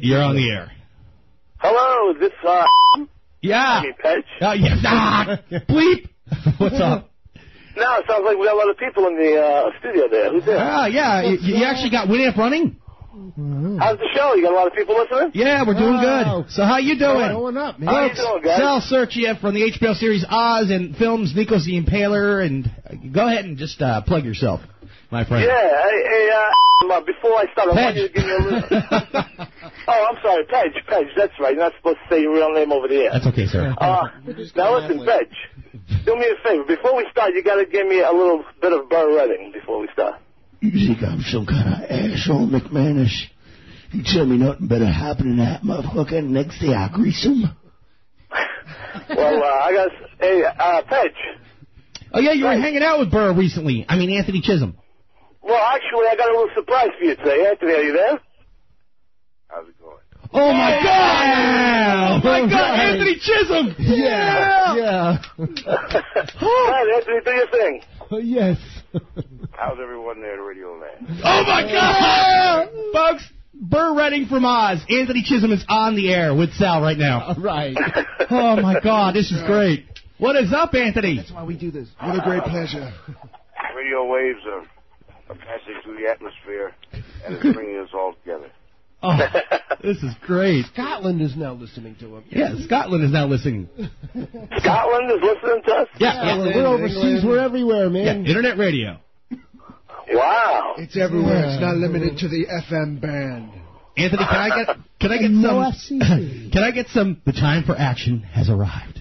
You're on the air. Hello, is this, Yeah. I mean, Pedge? Yeah. Bleep. What's up? No, it sounds like we got a lot of people in the studio there. Who's there? Yeah. You actually got Winamp running? How's the show? You got a lot of people listening? Yeah, we're doing good. So how you doing? Going up, man. How you doing, guys? Sal Sirchia from the HBO series Oz and films Nico's the Impaler. And go ahead and just plug yourself, my friend. Yeah, before I start, I want you to give me a little... Oh, I'm sorry, Pedge, that's right. You're not supposed to say your real name over the air. That's okay, sir. Now listen, Pedge, do me a favor. Before we start, you got to give me a little bit of Burr Redding before we start. You think I'm some kind of asshole, McManus? You tell me nothing better happen than that, motherfucker. Next day I grease him. Well, I got... Hey, Pedge. Oh, yeah, you were hanging out with Burr recently. I mean, Anthony Chisholm. Well, actually, I got a little surprise for you today. Anthony, are you there? How's it going? Oh, my God! Oh, my God, Anthony Chisholm! Yeah. Right, Anthony, do your thing. Yes. How's everyone there at Radio Land? Oh, my God! Folks, Burr Redding from Oz. Anthony Chisholm is on the air with Sal right now. Right. Oh, my God, this is great. What is up, Anthony? That's why we do this. What a great pleasure. Radio waves are passing through the atmosphere, and it's bringing us all together. Oh, this is great. Scotland is now listening to him. Yeah, Scotland is now listening. Scotland is listening to us? Yeah. We're overseas. England. We're everywhere, man. Yeah, internet radio. Wow. It's everywhere. It's not limited to the FM band. Anthony, can I get some? The time for action has arrived.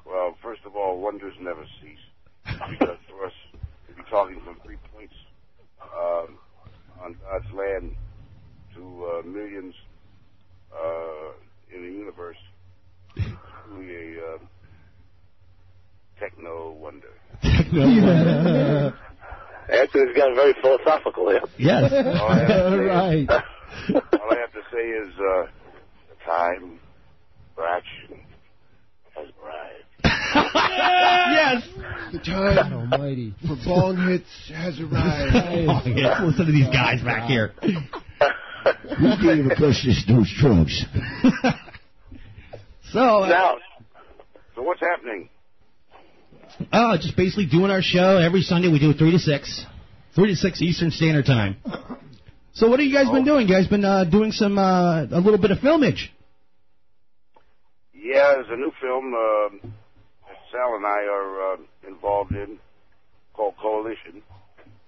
Well, first of all, wonders never cease, because for us to be talking from 3 points on God's land to millions in the universe is truly a techno wonder. Anthony's gotten very philosophical here. Yes. Right. All I have to say is the time for action has arrived. Yes. The time almighty for bong hits has arrived. Oh, yeah. Listen to these guys back here. Who gave us those drugs? So what's happening? Just basically doing our show every Sunday. We do it 3 to 6 Eastern Standard Time. So what have you guys been doing? You guys been doing some a little bit of filmage? Yeah, there's a new film that Sal and I are involved in called Coalition.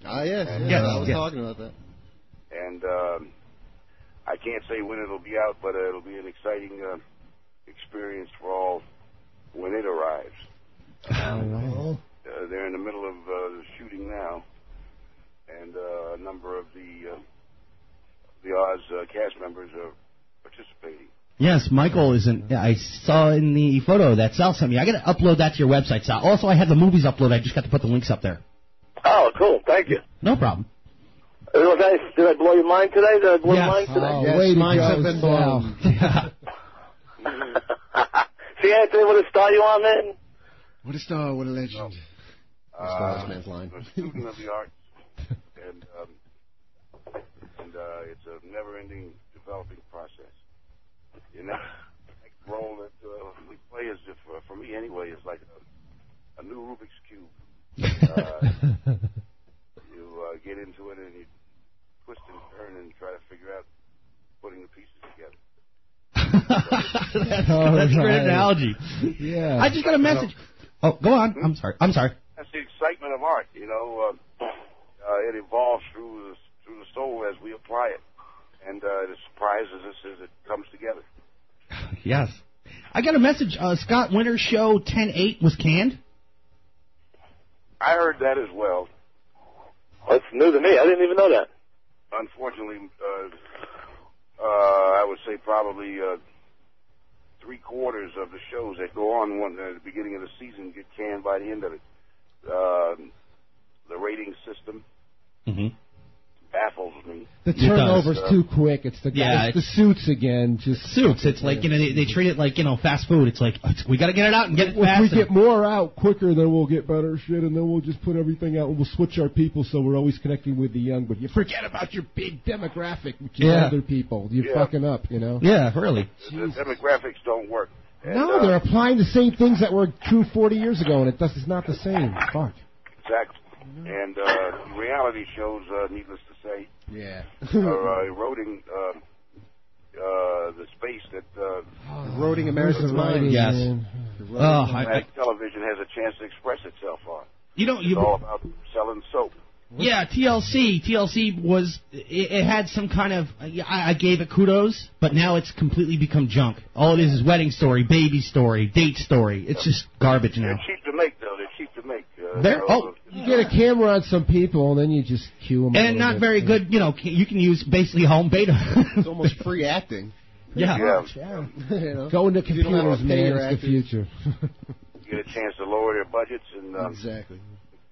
Ah, yes. I was talking about that. And I can't say when it'll be out, but it'll be an exciting experience for all when it arrives. They're in the middle of the shooting now, and a number of the Oz cast members are participating. Yes, Michael isn't. I saw in the photo that Sal sent me. I got to upload that to your website, Sal. Also, I had the movies uploaded. I just got to put the links up there. Oh, cool. Thank you. No problem. Did I blow your mind today? Did I blow your mind today? Oh, yes, minds have been blown. See, Anthony, what a star you are, man? What a star, what a legend. Stars, man's line. I'm a student of the arts, and it's a never-ending developing process. You know, next role that we play is, for me anyway, is like a new Rubik's Cube. You get into it and you twist and turn and try to figure out putting the pieces together. That's a great analogy. Yeah. I just got a message. Oh, go on. I'm sorry. That's the excitement of art, you know. It evolves through the soul as we apply it, and it surprises us as it comes together. Yes. I got a message. Scott Winter's show 10/8 was canned. I heard that as well. That's new to me. I didn't even know that. Unfortunately, I would say probably 3/4 of the shows that go on at the beginning of the season get canned by the end of it. The rating system, baffles me. The turnover's too quick. It's the it's the Suits again. Just Suits. It's like, they treat it like, fast food. It's like, we got to get it out and get it fast. If we get more out quicker, then we'll get better shit, and then we'll just put everything out, and we'll switch our people so we're always connecting with the young. But you forget about your big demographic, which is other people. You're fucking up, Yeah, really. The demographics don't work. And, no, they're applying the same things that were true 40 years ago, and it's not the same. Fuck. Exactly. And reality shows, needless to say, are eroding the space that eroding America's mind. Yes. Television has a chance to express itself on. It's all about selling soap. Yeah, TLC was, it had some kind of, I gave it kudos, but now it's completely become junk. All it is wedding story, baby story, date story. It's just garbage now. They're cheap to make, though. They're cheap to make. You get a camera on some people, and then you just cue them. And not very good, you can use basically home beta. It's almost free acting. Yeah. Go into computers, man. It's the future. You get a chance to lower their budgets and exactly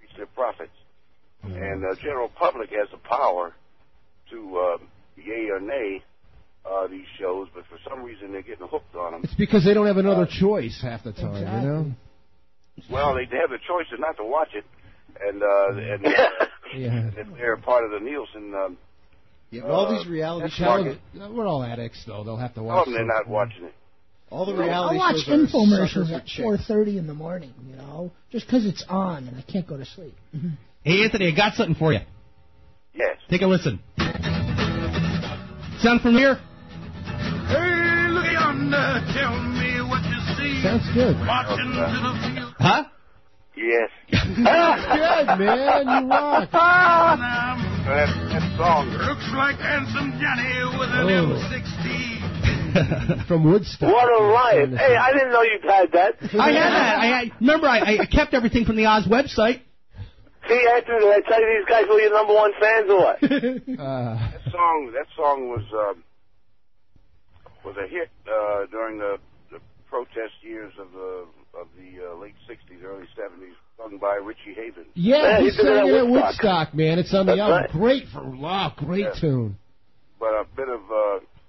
increase their profits. And the general public has the power to yay or nay these shows, but for some reason they're getting hooked on them. It's because they don't have another choice half the time, Well, they have the choice not to watch it, and if they're part of the Nielsen. But all these reality shows, we're all addicts, though. They'll have to watch. They're not watching it. All the reality I watch shows infomercials at 4:30 in the morning, just because it's on and I can't go to sleep. Hey, Anthony, I got something for you. Yes. Take a listen. Sound familiar? Hey, look yonder, tell me what you see. Sounds good. Watching to the field. Huh? Yes. That's good, man. You rock. That song looks like Handsome Johnny with an M60. From Woodstock. What a riot. Hey, I didn't know you had that. I had that. Remember, I kept everything from the Oz website. See, Anthony, did I tell you these guys were your number one fans or what? That song was a hit during the protest years of the late '60s, early '70s, sung by Richie Haven. Yeah, he sang it at Woodstock, man. It's on the album. Right. Great tune. But a bit of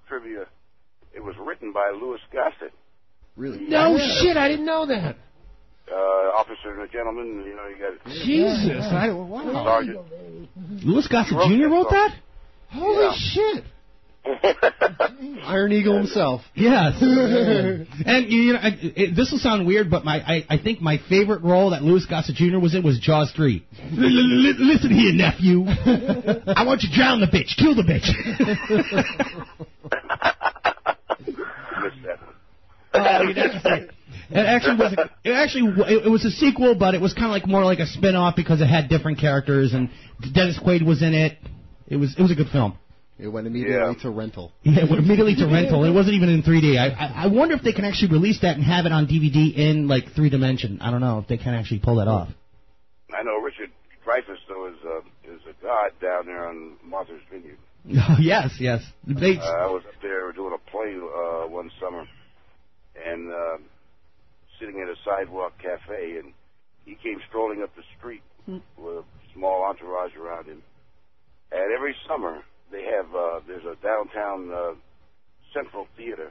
trivia: it was written by Louis Gossett. Really? No shit, I didn't know that. Officer and a gentleman, you got Jesus, wow. Sergeant. Louis Gossett Jr. wrote that? Holy shit. Iron Eagle himself. Yes. And this will sound weird, but I think my favorite role that Louis Gossett Jr. was in was Jaws 3. Listen here, nephew. I want you to drown the bitch. Kill the bitch. Missed that one. It was a sequel, but it was kind of like more like a spin-off because it had different characters, and Dennis Quaid was in it. It was a good film. It went immediately to rental. Yeah, it went immediately to rental. It wasn't even in 3D. I wonder if they can actually release that and have it on DVD in like 3D. I don't know if they can actually pull that off. I know Richard Dreyfuss though is a god down there on Martha's Vineyard. Yes. I was up there doing a play one summer, and sitting at a sidewalk cafe, and he came strolling up the street with a small entourage around him. And every summer they have there's a downtown Central Theater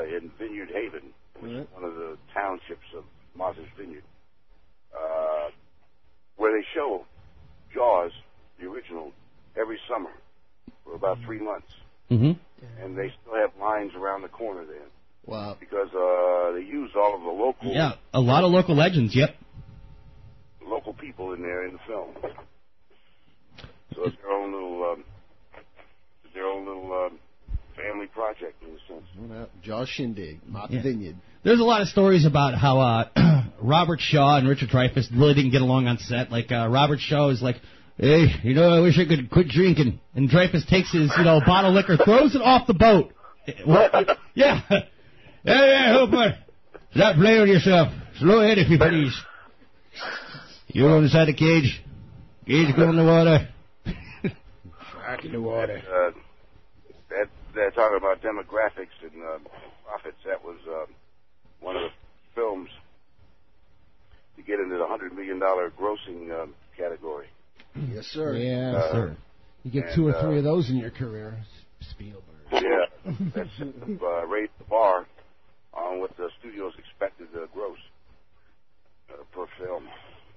in Vineyard Haven, which is one of the townships of Martha's Vineyard, where they show Jaws, the original, every summer for about 3 months. Mm-hmm. And they still have lines around the corner there. Wow. Because they use all of the local... Yeah, a lot of local legends, yep. Local people in there in the film. So it's their own little family project in a sense. Jaws Shindig, Martha's Vineyard. There's a lot of stories about how Robert Shaw and Richard Dreyfuss really didn't get along on set. Like, Robert Shaw is like, hey, I wish I could quit drinking. And Dreyfuss takes his, bottle of liquor, throws it off the boat. Yeah. Hey, Hooper, stop playing with yourself. Slow ahead if you please. You go inside the cage. Cage go in the water. Back in the water. They're talking about demographics and profits. That was one of the films to get into the $100 million grossing category. Yes, sir. Yeah, sir. You get 2 or 3 of those in your career. Spielberg. Yeah, that's raised the bar on what the studio's expected to gross per film.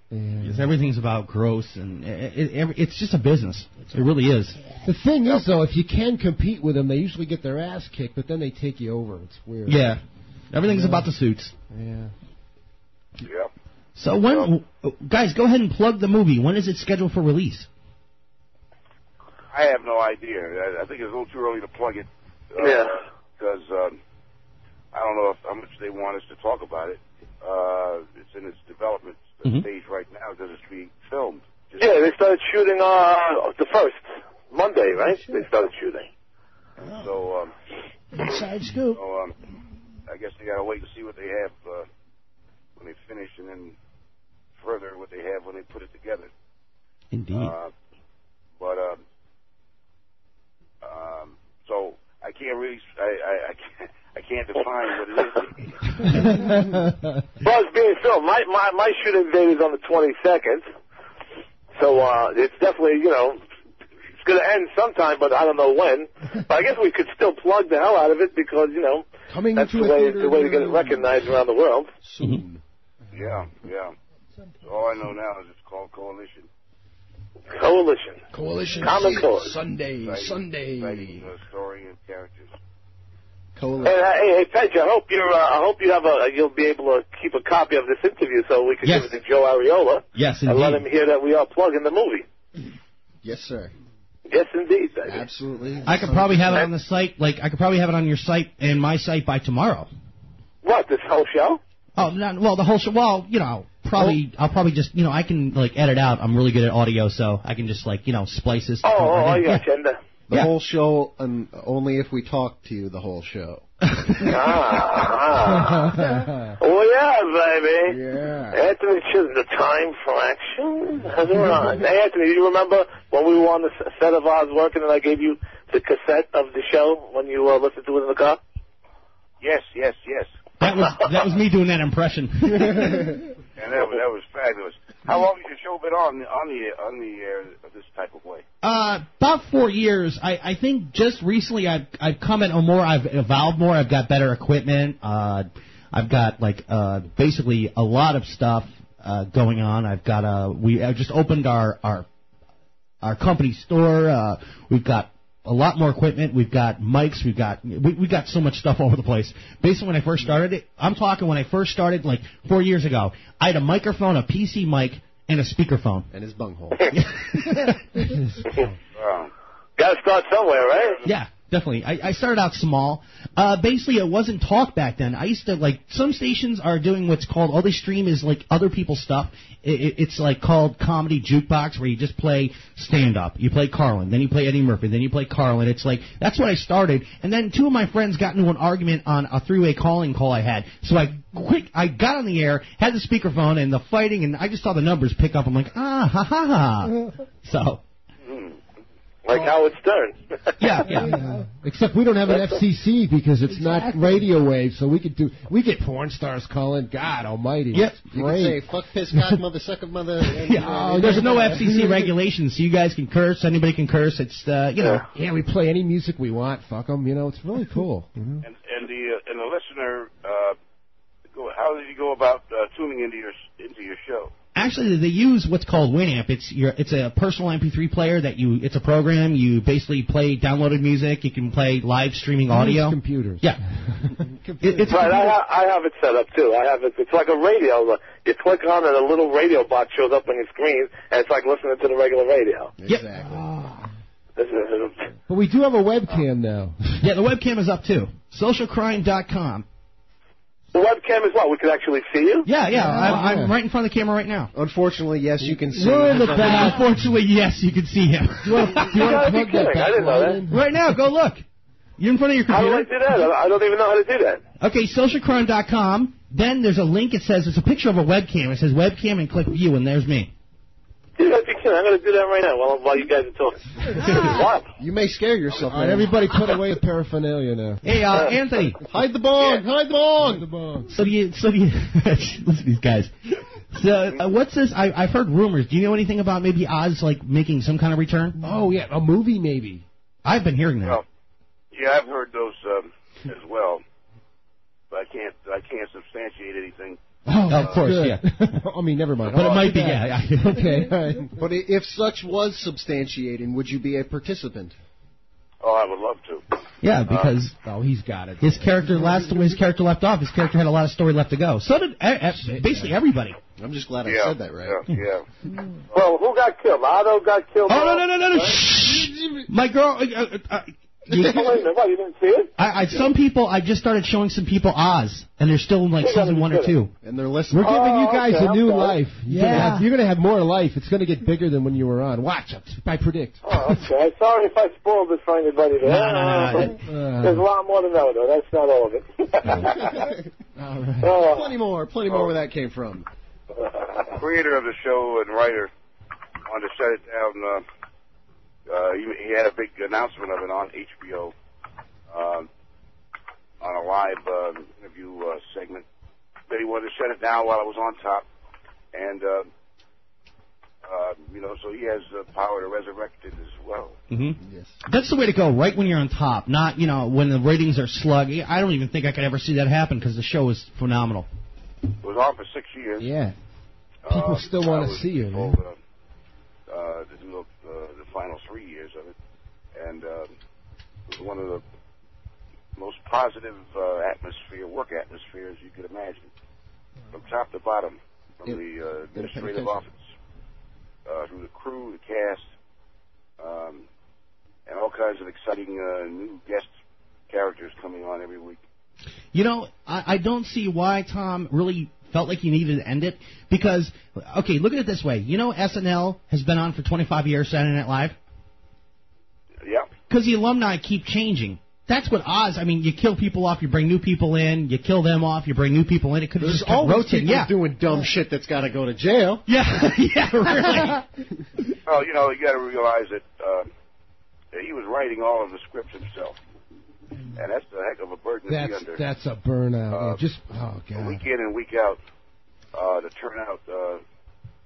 Because everything's about gross, and it's just a business. It really is. The thing is, though, if you can compete with them, they usually get their ass kicked, but then they take you over. It's weird. Yeah. Everything's about the suits. Yeah. Yeah. So guys, go ahead and plug the movie. When is it scheduled for release? I have no idea. I think it's a little too early to plug it. Because I don't know how much they want us to talk about it. It's in its development stage right now. It doesn't be filmed. Yeah, they started shooting the first Monday, right? Sure. They started shooting. So, inside scoop. So, I guess they gotta wait to see what they have when they finish, and then further what they have when they put it together. Indeed. So I can't really, I can't define what it is. Well, it's being filmed. My shooting date is on the 22nd, so it's definitely, it's going to end sometime, but I don't know when. But I guess we could still plug the hell out of it because, that's the way to get it recognized around the world. Soon. Yeah. So all I know now is it's called Coalition. Coalition. Common Cause. Sunday. Exciting story and characters. Coalition. Hey, Pedge, I hope you'll be able to keep a copy of this interview so we can give it to Joe Ariola. Yes, indeed. And let him hear that we are plugging the movie. Yes, sir. Yes, indeed, baby. Absolutely. I could probably have it on the site. I could probably have it on your site and my site by tomorrow. What, this whole show? Oh, the whole show. Well, I'll probably just, I can edit out. I'm really good at audio, so I can just splice this. I got you. The whole show, and only if we talk to you the whole show. Oh, yeah, baby. Yeah. Anthony Chisholm, the time for action has arrived. Hey, Anthony, do you remember when we were on the set of Oz working and I gave you the cassette of the show when you listened to it in the car? Yes. That was me doing that impression. And that was fabulous. How long has your show been on the air this type of way? About 4 years. I think just recently I've come in more. I've evolved more. I've got better equipment. I've got basically a lot of stuff going on. I've got I just opened our company store. We've got a lot more equipment. We've got mics. We got so much stuff all over the place. Basically, when I first started it, I'm talking when I first started 4 years ago, I had a microphone, a PC mic, and a speakerphone. And his bunghole. Got to start somewhere, right? Yeah, definitely. I started out small. Basically, it wasn't talk back then. I used to, some stations are doing what's called, all they stream is, other people's stuff. It's, called comedy jukebox, where you just play stand-up. You play Carlin, then you play Eddie Murphy, then you play Carlin. It's that's what I started. And then 2 of my friends got into an argument on a 3-way calling call I had. So I got on the air, had the speakerphone, and the fighting, and I just saw the numbers pick up. I'm like, ha, ha, ha. So... Like Howard Stern. Yeah. Except we don't have an FCC because it's not radio wave, so we get porn stars calling. God Almighty. Yep. You can say fuck, piss, cock, mother, suck of mother. There's no FCC regulations, so you guys can curse. Anybody can curse. It's Yeah, we play any music we want. Fuck them. It's really cool. And the listener, how did you go about tuning into your show? Actually, they use what's called Winamp. It's a personal MP3 player it's a program. You basically play downloaded music. You can play live streaming audio. Computers. Yeah. It's right. I have it set up too. I have it. It's like a radio. You click on it, a little radio box shows up on your screen, and it's like listening to the regular radio. Exactly. But we do have a webcam now. Yeah, the webcam is up too. Socialcrime.com. The webcam is what? We can actually see you? Yeah. I'm right in front of the camera right now. Unfortunately, yes, you can see We're in the him. back. Unfortunately, yes, you can see him. Do you want to plug that back? I didn't know that. Right now, go look. You're in front of your computer. How do I do that? I don't even know how to do that. Okay, socialcrime.com. Then there's a link. It's a picture of a webcam. It says webcam and click view, and there's me. Dude, I'm going to do that right now while you guys are talking. What? You may scare yourself. All right, everybody put away the paraphernalia now. Hey, Anthony. Hide the bong. Hide the bong. So do you listen to these guys. So, what's this? I've heard rumors. Do you know anything about maybe Oz like making some kind of return? Oh yeah, a movie maybe. I've been hearing that. Well, yeah, I've heard those as well, but I can't substantiate anything. Oh, of course, good. yeah. I mean, never mind. But it might be, yeah. Okay. All right. But if such was substantiating, would you be a participant? Oh, I would love to. Yeah, because he's got it. his character left off. His character had a lot of story left to go. So did basically everybody. I'm just glad I said that right. Yeah. Well, who got killed? Otto got killed. Oh, no. Shh. My girl... Wait a minute, what, you didn't see it? Some people, I just started showing some people Oz, and they're still in like season 1 or 2. And they're listening. We're giving you guys a new life. Yeah. You're going to have more life. It's going to get bigger than when you were on. Watch it. I predict. Oh, okay. Sorry if I spoiled it for anybody there. No. There's a lot more to know, though. That's not all of it. All right. Plenty more where that came from. Creator of the show and writer wanted to shut it down. He had a big announcement of it on HBO on a live interview segment. But he wanted to shut it down while it was on top. And, so he has the power to resurrect it as well. Mm-hmm. Yes. That's the way to go, right when you're on top, not, when the ratings are sluggy. I don't even think I could ever see that happen because the show is phenomenal. It was on for 6 years. Yeah. People still want to see it, man. To do the final 3 years of it. And it was one of the most positive work atmospheres you could imagine. From top to bottom, from the administrative office, through the crew, the cast, and all kinds of exciting new guest characters coming on every week. I don't see why Tom really felt like he needed to end it, because, okay, look at it this way. SNL has been on for 25 years, Saturday Night Live? Yeah. Because the alumni keep changing. That's what Oz, you kill people off, you bring new people in, you kill them off, you bring new people in. It could have just kept rotating. Yeah. Doing dumb shit that's got to go to jail. Yeah, yeah, really. Well, you got to realize that he was writing all of the scripts himself. And that's a heck of a burden to be under. That's a burnout. God. Week in and week out to turn out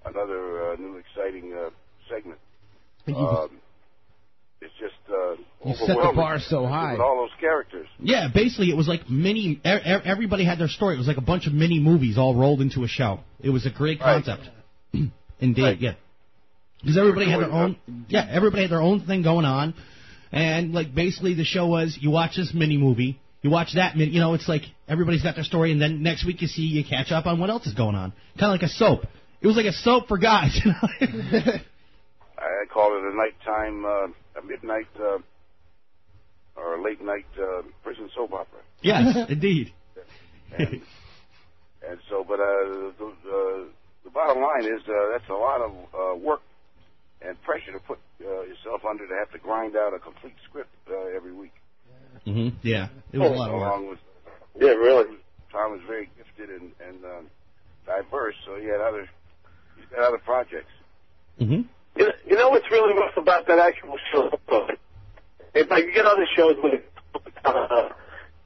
another new exciting segment. It's just you set the bar so high. With all those characters. Yeah, basically it was like everybody had their story. It was like a bunch of mini movies all rolled into a show. It was a great concept. Indeed, right. Yeah. Because everybody had their own. Yeah, everybody had their own thing going on. And, basically the show was, you watch this mini-movie, you watch that it's like everybody's got their story, and then next week you catch up on what else is going on. Kind of like a soap. It was like a soap for guys, I call it a nighttime, a midnight, or a late-night prison soap opera. Yes, indeed. And so, but the bottom line is that's a lot of work and pressure to put yourself under, to have to grind out a complete script every week. Mm-hmm. Yeah, it was a lot of work. Yeah, really. Tom was very gifted and diverse, so he's got other projects. Mm-hmm. You know what's really rough about that actual show? If I get other shows with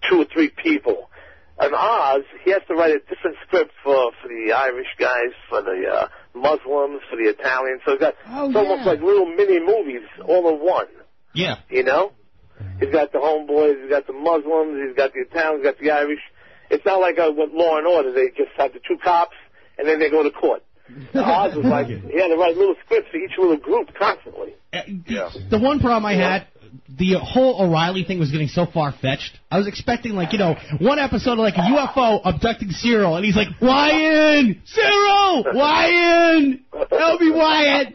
2 or 3 people, on Oz, he has to write a different script for the Irish guys, for the Muslims, for the Italians. So it's almost like little mini movies all in one. Yeah. He's got the homeboys, he's got the Muslims, he's got the Italians, he's got the Irish. It's not like with Law and Order. They just have the 2 cops, and then they go to court. Oz was like, he had to write little scripts for each little group constantly. The one problem I had, the whole O'Reilly thing was getting so far-fetched. I was expecting, one episode of, a UFO abducting Cyril, and he's like, Wyan! Cyril! Wyan! Help me, Wyan!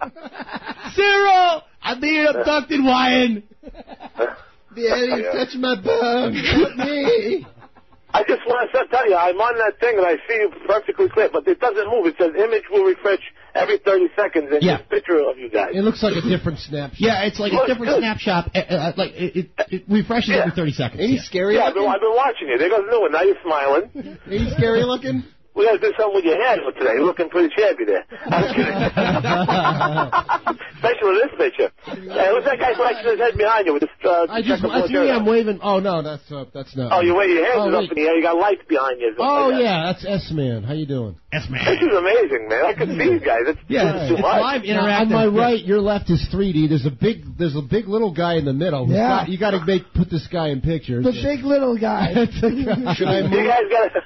Cyril! I'm being abducted, Wyan! The aliens touching my bum! Help me! I just want to tell you, I'm on that thing, and I see you perfectly clear, but it doesn't move. It says image will refresh every 30 seconds, and there's a picture of you guys. It looks like a different snapshot. Yeah, it's like a different snapshot. It refreshes every 30 seconds. Ain't he scary looking? I've been watching it. There goes new one. Now you're smiling. Ain't he scary looking? We got to do something with your hair today. You're looking pretty shabby there. I'm kidding. Especially with this picture. Hey, who's that guy flexing his head behind you with this? That's me. I'm waving. Oh no, that's not. Oh, you wave your hands up in the air. You got lights behind you. Oh yeah, that's S-Man. How you doing? S-Man. This is amazing, man. I can see you guys. It's too much. Live interactive. On my right, your left is 3D. There's a big little guy in the middle. Yeah. You got to put this guy in pictures. The big little guy. Should I move? You guys got to...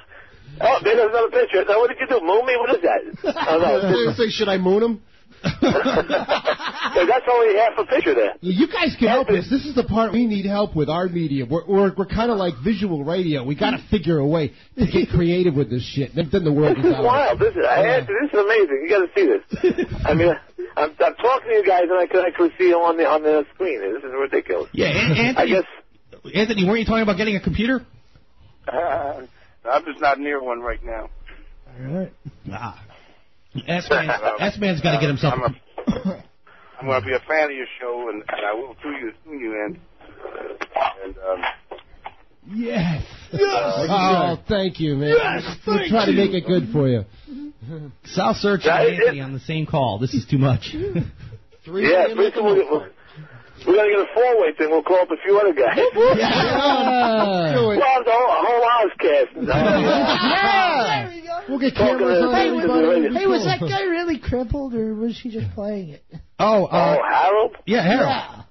Oh, there's another picture. Now, what did you do? Moon me? What is that? Oh, no. Should I moon him? That's only half a picture there. You guys can help us. This is the part we need help with our media. We're kind of like visual radio. We got to figure a way to get creative with this shit. Then the world This is wild. This is amazing. You got to see this. I mean, I'm talking to you guys, and I can actually see you on the screen. This is ridiculous. Yeah, Anthony. I guess. Anthony, weren't you talking about getting a computer? I'm just not near one right now. All right. S-Man's got to get himself. I'm going to be a fan of your show, and I will tune you in. And yes. Oh, thank you, man. Yes, we'll try to make it good for you. Sal Sirchia and Anthony on the same call. This is too much. We're going to get a four-way thing. We'll call up a few other guys. Yeah. Well, the whole house cast. Yeah. There we go. We'll get cameras on everybody. Hey, was that guy really crippled, or was he just playing it? Harold? Yeah, Harold. Yeah.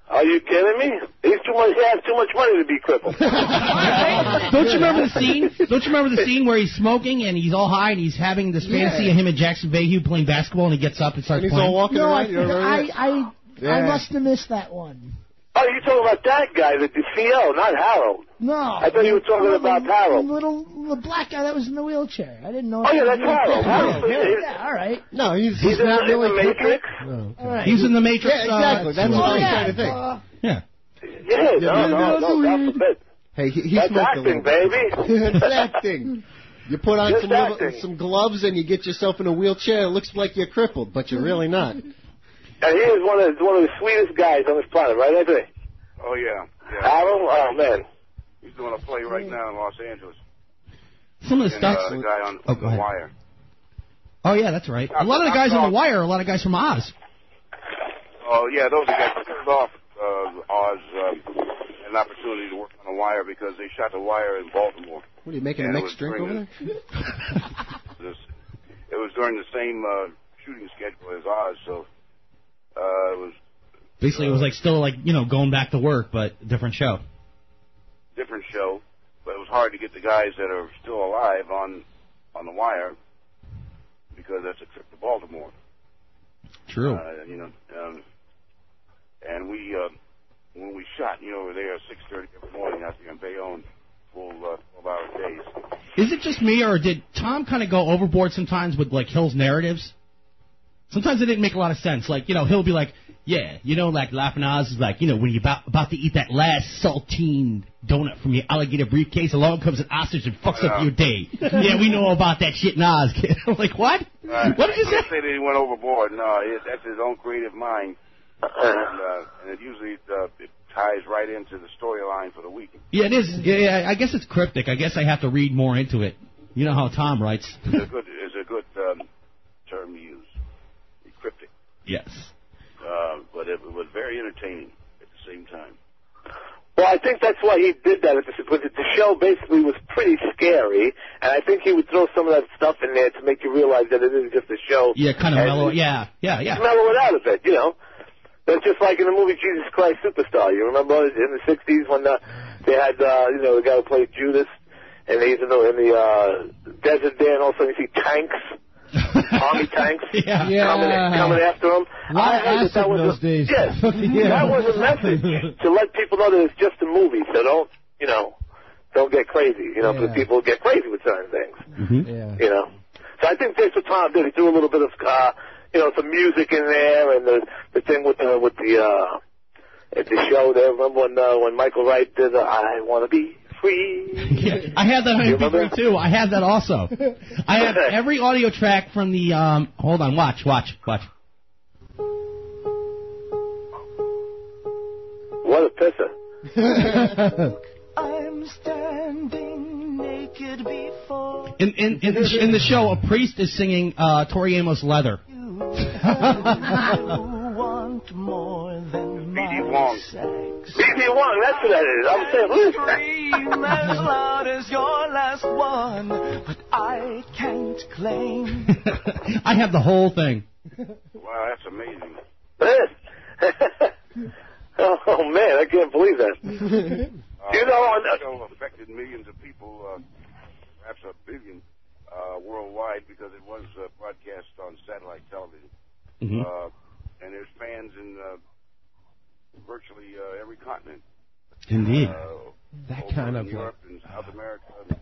Are you kidding me? He has too much money to be crippled. Don't you remember the scene? Don't you remember the scene where he's smoking and he's all high and he's having this fantasy of him and Jackson Vahue playing basketball and he gets up and starts playing? He's all walking around. I must have missed that one. Oh, you're talking about that guy, the CO, not Harold. No. I thought you were talking about Harold. The black guy that was in the wheelchair. I didn't know. Oh, yeah, that's Harold. Yeah, all right. No, he's not in the Matrix. No. All right. He's in the Matrix. Yeah, exactly. That's what I was trying to think. No, God forbid. Hey, he's That's acting, baby. It's acting. You put on some gloves and you get yourself in a wheelchair. It looks like you're crippled, but you're really not. And he is one of the sweetest guys on this planet, right, Anthony? Oh, yeah. Harold? Oh, man. He's doing a play right now in Los Angeles. Some of the stuff. The guy on The Wire. Oh, yeah, that's right. A lot of the guys on The Wire are a lot of guys from Oz. Oh, yeah, those guys killed off Oz an opportunity to work on The Wire because they shot The Wire in Baltimore. What are you making a mixed drink over there? It was during the same shooting schedule as Oz, so it was... Basically, it was still going back to work, but different show. Different show, but it was hard to get the guys that are still alive on The Wire because that's a trip to Baltimore. True. And we when we shot, we were there at 6:30 every morning out there in Bayonne, full 12-hour days. Is it just me, or did Tom kind of go overboard sometimes with Hill's narratives? Sometimes it didn't make a lot of sense. He'll be like, yeah, Laughing Oz is when you're about to eat that last saltine donut from your alligator briefcase, along comes an ostrich and fucks up your day. Yeah, we know about that shit in Oz, kid. I'm like, what? What did you say? I say that he went overboard. No, that's his own creative mind. And it usually it ties right into the storyline for the week. Yeah, it is. Yeah, I guess it's cryptic. I guess I have to read more into it. You know how Tom writes. It's a good term to use. Cryptic. Yes. But it was very entertaining at the same time. Well, I think that's why he did that. Because the show basically was pretty scary, and I think he would throw some of that stuff in there to make you realize that it isn't just a show. Yeah, kind of mellow. Yeah. Mellow it out a bit, That's just like in the movie Jesus Christ Superstar. You remember in the 60s when they had, the guy who played Judas, and he's in the desert there, and all of a sudden you see tanks. Army tanks coming after him. I heard that was those days. Yes, that was a message to let people know that it's just a movie. So don't get crazy. Because people get crazy with certain things. Mm-hmm. So I think that's what Tom did. He threw a little bit of some music in there, and the thing with the at the show there. Remember when Michael Wright did "I Want to Be Free"? Yeah, I had that on MP3 too. I had that also. I have every audio track from the. Hold on, watch. What a pisser. I'm standing naked naked before. In the show, a priest is singing Tori Amos Leather. You want more than B.D. my Wong. sex. B.D. Wong, that's what that is. I'm saying, who is that? Scream as loud as your last one, but I can't claim. I have the whole thing. Wow, that's amazing. Oh, man, I can't believe that. You know, the show affected millions of people, perhaps a billion, worldwide, because it was broadcast on satellite television. Mm-hmm. And there's fans in virtually every continent. Indeed. That kind of Europe and South America, and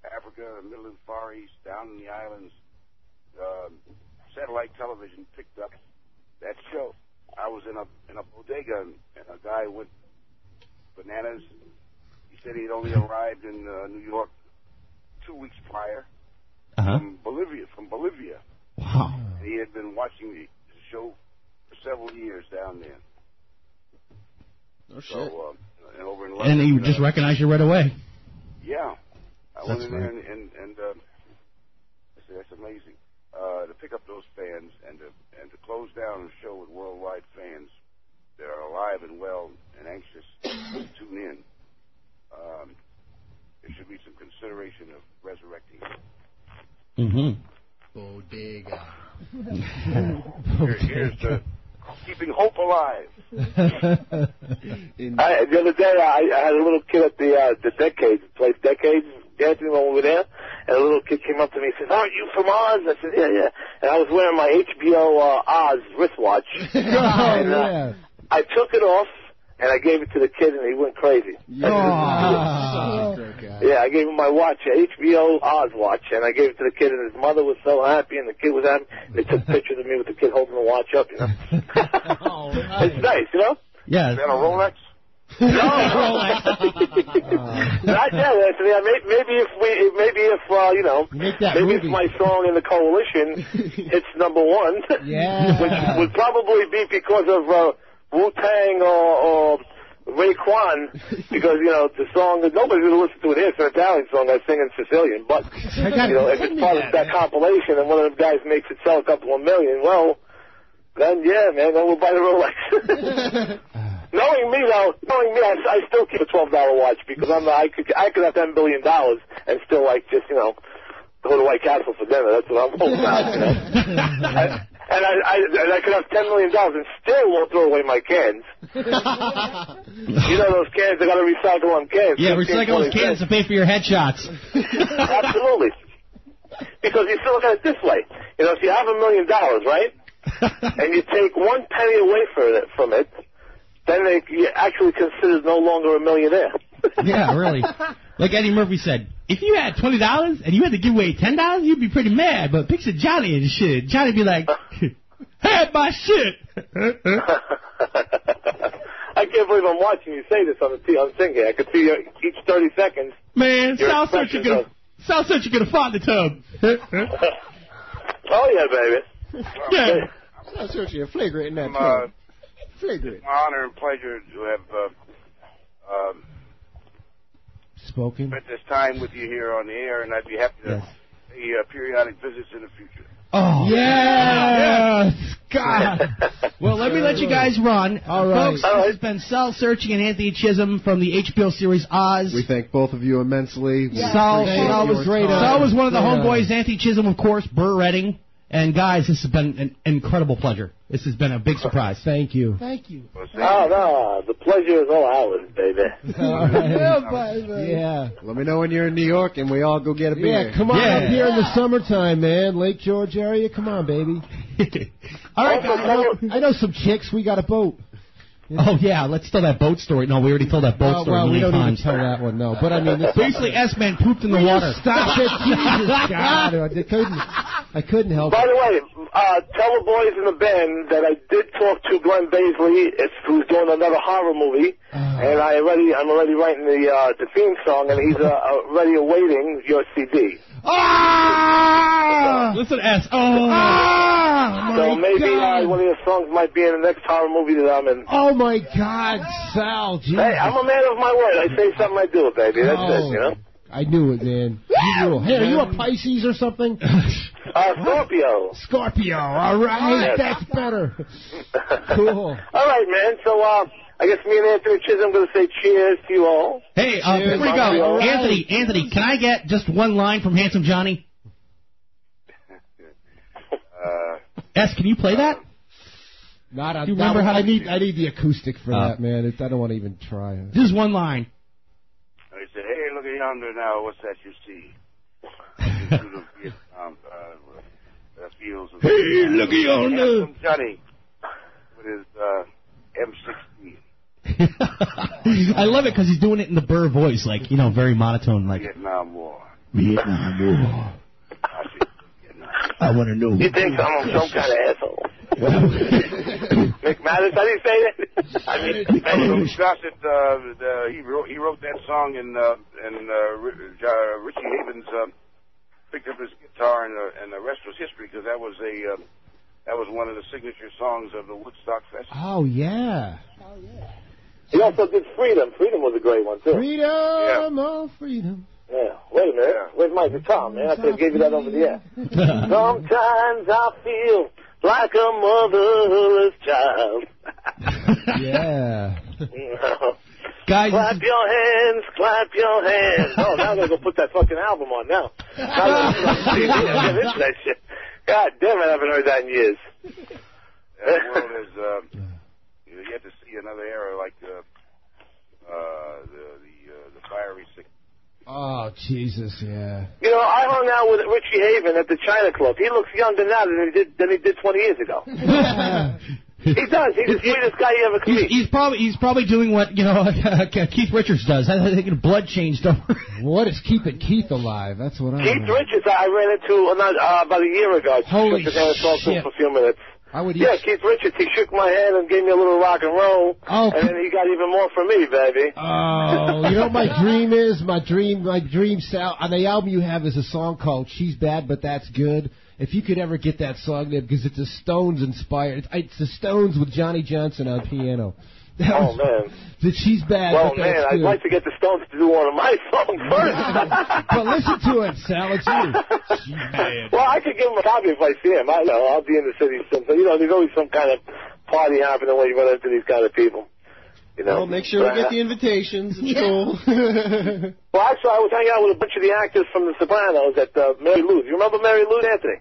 Africa, the Middle and Far East, down in the islands. Satellite television picked up that show. I was in a bodega, and a guy went bananas. He said he'd only arrived in New York 2 weeks prior from Bolivia. Wow. And he had been watching the show for several years down there. Oh, shit. So, and over in London, And he just recognized you right away. Yeah. I went in there and I said, that's amazing. To pick up those fans and to close down a show with worldwide fans that are alive and well and anxious to tune in, there should be some consideration of resurrecting it. Mm-hmm. Bodega. Here's the keeping hope alive. The other day, I had a little kid at the Decades, played Decades, dancing when we were there, and a little kid came up to me and says, aren't you from Oz? I said, yeah. And I was wearing my HBO Oz wristwatch. And I took it off, and I gave it to the kid, and he went crazy. Yeah, I gave him my watch, HBO Oz watch, and I gave it to the kid, and his mother was so happy, and the kid was happy. They took pictures of me with the kid holding the watch up, you know. It's nice, you know? Yeah. Is that a Rolex? No, not yet, Anthony. Maybe if my song in the Coalition hits #1, which would probably be because of Wu-Tang or Raekwon, because the song nobody's gonna listen to it here. It's an Italian song I sing in Sicilian, but if it's part of that compilation and one of them guys makes it sell a couple of million, well, then then we'll buy the Rolex. Knowing me, I still keep a $12 watch because I could have $10 billion and still go to White Castle for dinner. That's what I'm holding out. And I could have $10 million and still won't throw away my cans. Those cans, they got to recycle them cans. Yeah, recycle those cans to pay for your headshots. Absolutely. Because you still look at it this way. If you have $1 million, right, and you take 1 penny away from it, then you're actually considered no longer a millionaire. Yeah, really. Like Eddie Murphy said, if you had $20 and you had to give away $10, you'd be pretty mad. But picture Johnny and shit. Johnny'd be like, have my shit. I can't believe I'm watching you say this on thinking. I could see you each 30 seconds. Man, Sal Sirchia gonna fart in the tub. Oh, yeah, baby. Yeah. Sal Sirchia flagrant in that tub. Flagrant. My honor and pleasure to have spent this time with you here on the air, and I'd be happy to pay periodic visits in the future. Oh, yes! God! Well, let me let you guys run. All right. Folks, this has been Sal Sirchia and Anthony Chisholm from the HBO series Oz. We thank both of you immensely. Sal was great. Sal was one of the homeboys. Anthony Chisholm, of course, Burr Redding. And, guys, this has been an incredible pleasure. This has been a big surprise. Thank you. Thank you. No, the pleasure is all ours, baby. Yeah. Let me know when you're in New York and we all go get a beer. Yeah, come on up here in the summertime, man. Lake George area, come on, baby. All right, guys. I know some chicks. We got a boat. Oh, yeah, let's tell that boat story. No, we already told that boat story we many don't times. even tell that one, no. But, I mean... Basically, S-Man pooped in the water. Stop it, Jesus, God. I couldn't help it. By the way, tell the boys in the band that I did talk to Glenn Baisley, who's doing another horror movie, and I'm already writing the theme song, and he's already awaiting your CD. Ah! Listen, S. Oh! Ah! So maybe one of your songs might be in the next horror movie that I'm in. Oh, my God, Sal, Jesus. Hey, I'm a man of my word. I say something, I do it, baby. That's it, I knew it, man. You rule. Hey, are you a Pisces or something? Scorpio. Scorpio. All right, that's better. Cool. All right, man. So, I guess me and Anthony Chisholm are going to say cheers to you all. Hey, before you go, Anthony, can I get just one line from Handsome Johnny? S, can you play that? Not on. Do you remember how I need the acoustic for that, man. I don't want to even try it. Just one line. He said, "Hey, look at yonder now. What's that you see?" Through the Vietnam fields. Hey, look at yonder. Johnny with his M16. I love it because he's doing it in the Burr voice, like, very monotone, like Vietnam War. I want to know. You think I'm some kind of asshole? McManus, how do you say that? I mean, Gossett, he wrote that song, and Richie Havens picked up his guitar, and the rest was history, because that was one of the signature songs of the Woodstock Festival. Oh yeah. He also did Freedom. Freedom was a great one too. Freedom, oh freedom. Yeah. Wait a minute. Where's my guitar, man? I could have gave you that over the air. Sometimes I feel like a motherless child. Yeah. Guys, clap your hands, clap your hands. Oh, now I'm going to go put that fucking album on now. Get into that shit. God damn it, I haven't heard that in years. The world is, you have to see another era like the fiery sick. Oh, Jesus, yeah. I hung out with Richie Haven at the China Club. He looks younger now than he did 20 years ago. He does. He's the sweetest guy you ever could meet. He's probably doing what Keith Richards does. I think blood changed over. What is keeping Keith alive? That's what I. Keith Richards, I ran into about a year ago. Holy shit! I talked to him for a few minutes. Keith Richards. He shook my hand and gave me a little rock and roll. Oh, and then he got even more from me, baby. Oh, you know what my dream is? My dream, Sal, on the album you have is a song called "She's Bad But That's Good." If you could ever get that song there, because it's a Stones inspired. It's the Stones with Johnny Johnson on piano. Oh, man. She's bad. Well, man, I'd like to get the Stones to do one of my songs first. But listen to it, Sal. It's you. She's bad. Well, I could give him a copy if I see him. I know. I'll be in the city soon. So, there's always some kind of party happening when you run into these kind of people. Well, make sure we get the invitations. It's cool. Well, actually, I was hanging out with a bunch of the actors from The Sopranos at Mary Lou's. You remember Mary Lou's, Anthony?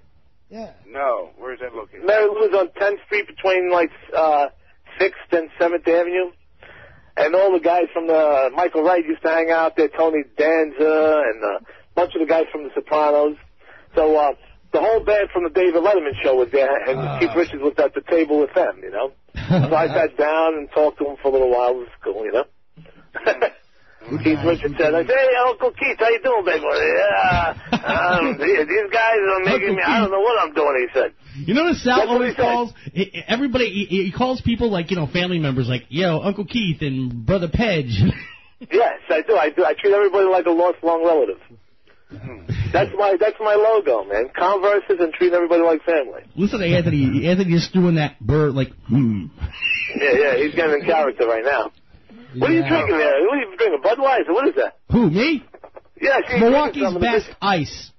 Yeah. No. Where's that located? Mary Lou's on 10th Street between, 6th and 7th Avenue. And all the guys from Michael Wright used to hang out there, Tony Danza, and a bunch of the guys from The Sopranos. So the whole band from the David Letterman show was there, and Keith Richards was at the table with them, So I sat down and talked to him for a little while. It was cool, Keith Richards said, "Hey, Uncle Keith, how you doing, baby?" These guys are making me, I don't know what I'm doing, he said. You notice Sal always calls everybody, he calls people like, family members like, Uncle Keith and Brother Pedge. Yes, I do. I treat everybody like a lost, long relative. That's my logo, man. Converses and treat everybody like family. Listen to Anthony. Anthony's doing that bird like, Yeah, he's getting in character right now. What are you drinking there? What are you drinking? Budweiser? What is that? Who, me? Yeah, Milwaukee's Best Ice.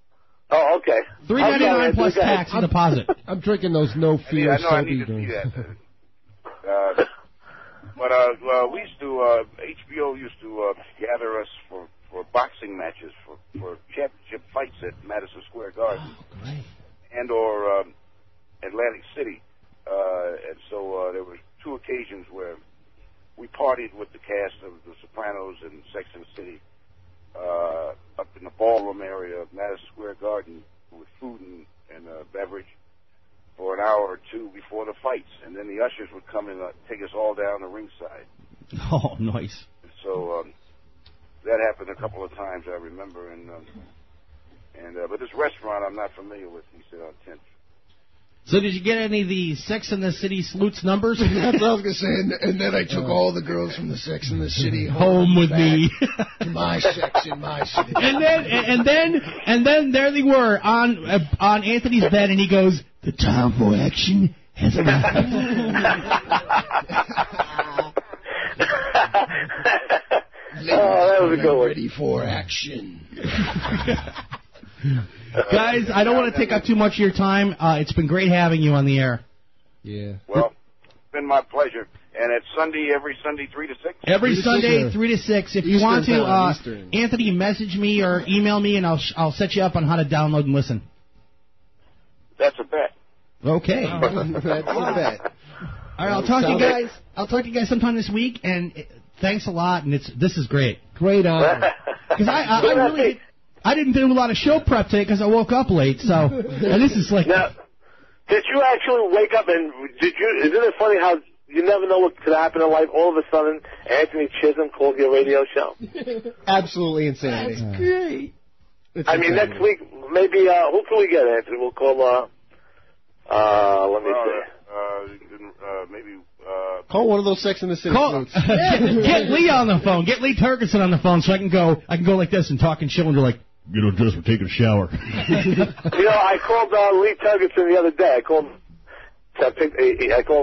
Oh, okay. $3.99 plus tax and deposit. I'm drinking those No Fear. I need to see that. But we used to, HBO used to gather us for boxing matches, for championship fights at Madison Square Garden. Oh, great. And or Atlantic City. And so there were two occasions where we partied with the cast of The Sopranos and Sex and the City up in the ballroom area of Madison Square Garden with food and beverage for an hour or two before the fights. And then the ushers would come and take us all down the ringside. Oh, nice. So that happened a couple of times, I remember. But this restaurant I'm not familiar with, he said, on 10th. So did you get any of the Sex and the City Sleuths numbers? That's what I was going to say. And then I took all the girls from the Sex and the City home with me. My sex in my city. And then there they were on Anthony's bed, and he goes, "The time for action has arrived." that was a good one. Ready for action. Guys, I don't want to take up too much of your time. It's been great having you on the air. Yeah. Well, it's been my pleasure. And it's every Sunday, 3 to 6? Every Sunday, 3 to 6. If you want to, Eastern. Anthony, message me or email me, and I'll set you up on how to download and listen. That's a bet. Okay. That's a bet. All right, I'll talk to you guys. I'll talk to you guys sometime this week, and thanks a lot. And this is great. Great honor. Because I didn't do a lot of show prep today because I woke up late. So and this is like. Now, did you actually wake up and Isn't it funny how you never know what could happen in life? All of a sudden, Anthony Chisholm called your radio show. Absolutely insanity. That's great. I mean, next week maybe. Who can we get, Anthony? We'll call. Let me see. Maybe. Call one of those Sex in the City flutes. Get Lee on the phone. Get Lee Turgeson on the phone so I can go like this and talk and chill and go like, get undressed, we're taking a shower. I called Lee Turgeson the other day. I called him.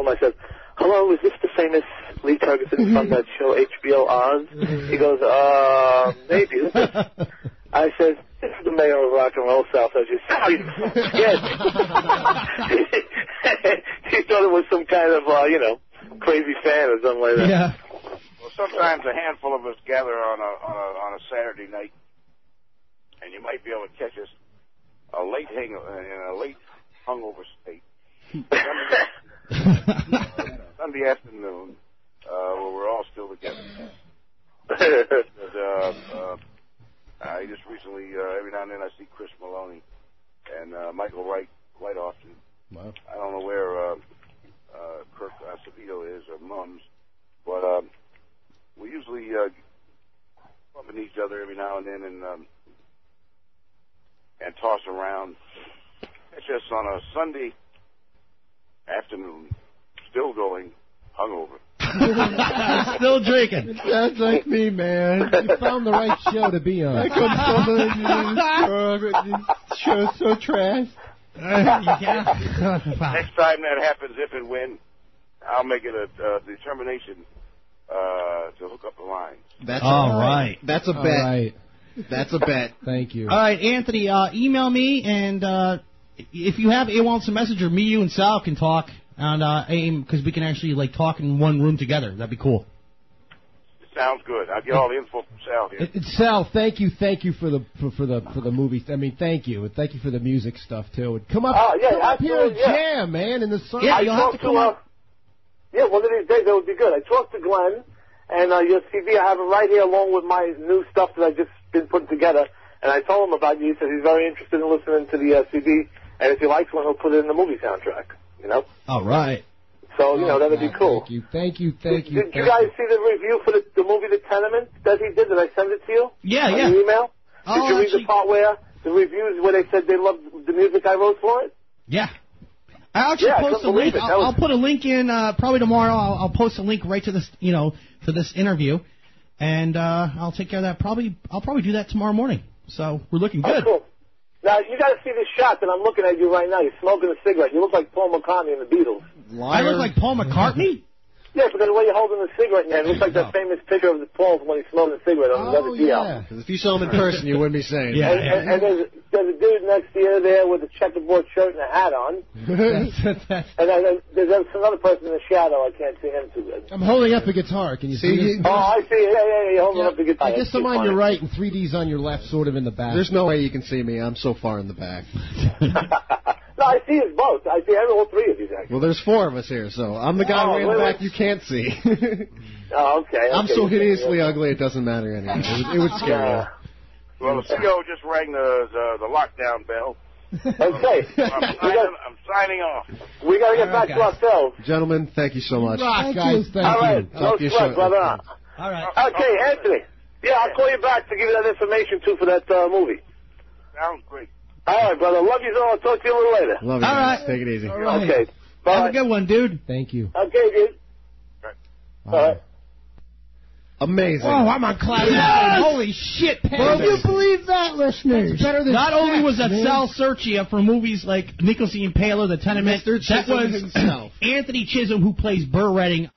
I said, hello, is this the famous Lee Turgeson from that show HBO Oz? He goes, maybe. I said, this is the mayor of rock and roll South. I said, Sal, you scared me. He thought it was some kind of, crazy fan or something like that. Yeah. Well, sometimes a handful of us gather on a Saturday night, and you might be able to catch us in a late hungover state. Sunday afternoon, where we're all still together. I just recently, every now and then, I see Chris Maloney and Michael Wright quite often. Wow. I don't know where Kirk Acevedo is or Mums, but we usually bump into each other every now and then and toss around. It's just on a Sunday afternoon, still going, hungover. Still drinking. Sounds like me, man. You found the right show to be on. I come show's so trash. Next time that happens, if and when, I'll make it a determination to hook up the lines. That's all right. That's a bet. All right. That's a bet. Thank you. All right, Anthony, email me, and if you have a Messenger, me, you, and Sal can talk on AIM, because we can actually talk in one room together. That'd be cool. Sounds good. I'll get all the info from Sal here. Sal, thank you for the movie. I mean, thank you for the music stuff too. And come up, come up here and jam, man, in the sun. Yeah, you'll have to come up. Yeah, one of these days that would be good. I talked to Glenn, and your CD, I have it right here along with my new stuff that I just been putting together. And I told him about you. He said he's very interested in listening to the CD, and if he likes one, he'll put it in the movie soundtrack. All right. So, that'd be cool. Thank you. Did you guys see the review for the movie The Tenement that he did? Did I send it to you? Yeah. On the email? Did you read the part where the reviews where they said they loved the music I wrote for it? Yeah. I'll actually post a link. I'll put a link in probably tomorrow. I'll post a link right to this, to this interview, and I'll take care of that. I'll probably do that tomorrow morning. So we're looking good. Oh, cool. Now, you got to see this shot that I'm looking at you right now. You're smoking a cigarette. You look like Paul McCartney in the Beatles. I look like Paul McCartney? Yeah, because the way you're holding the cigarette in your hand, it looks like that famous picture of the Paul when he's smoking a cigarette on the WD album. Because if you saw him in person, you wouldn't be saying yeah. And there's a dude next to you there with a checkerboard shirt and a hat on. And then there's another person in the shadow. I can't see him too good. I'm holding up a guitar. Can you see this? Oh, I see. Yeah, you're holding up the guitar. I guess I'm on your right and 3D's on your left, sort of in the back. There's no way you can see me. I'm so far in the back. No, I see us both. I see all three of you, actually. Well, there's four of us here, so I'm the guy way in the back you can't see. Oh, okay. I'm so hideously ugly, it doesn't matter anyway. It would scare you. Well, the CEO just rang the lockdown bell. Okay. I'm signing off. We got to get back to ourselves. Gentlemen, thank you so much. Rock, guys. Thank all right. you. No sweat, brother. All right. Okay, Anthony. Yeah, I'll call you back to give you that information, too, for that movie. Sounds great. All right, brother. Love you all. I'll talk to you a little later. Love you. All right. Take it easy. All right. Okay. Bye. Have a good one, dude. Thank you. Okay, dude. All right. Amazing. Oh, I'm on cloud nine. Holy shit, Can you believe that, listeners? That's better than Not only was that man. Sal Sirchia for movies like Nichols the Impaler, The Tenement, Mr. that Chisholm was himself. Anthony Chisholm, who plays Burr Redding.